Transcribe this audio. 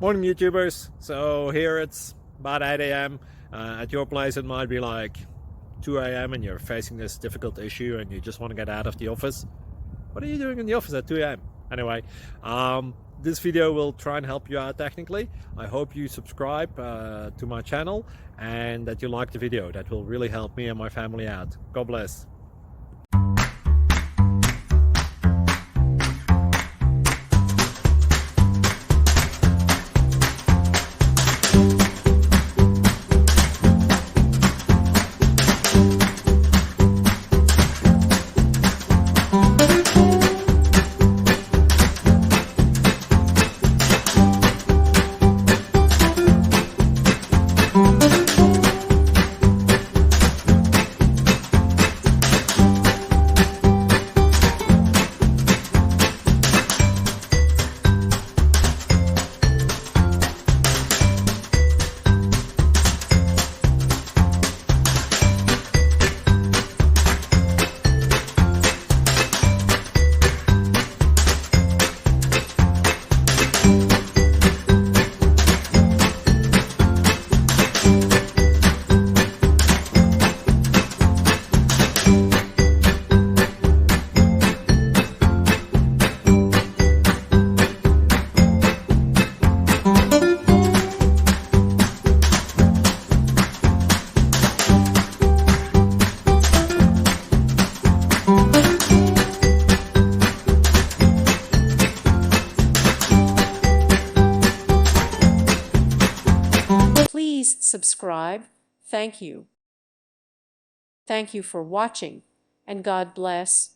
Morning YouTubers. So here it's about 8 a.m. At your place it might be like 2 a.m. and you're facing this difficult issue and you just want to get out of the office. What are you doing in the office at 2 a.m.? Anyway, this video will try and help you out technically. I hope you subscribe to my channel and that you like the video. That will really help me and my family out. God bless. Please subscribe. Thank you. Thank you for watching, and God bless.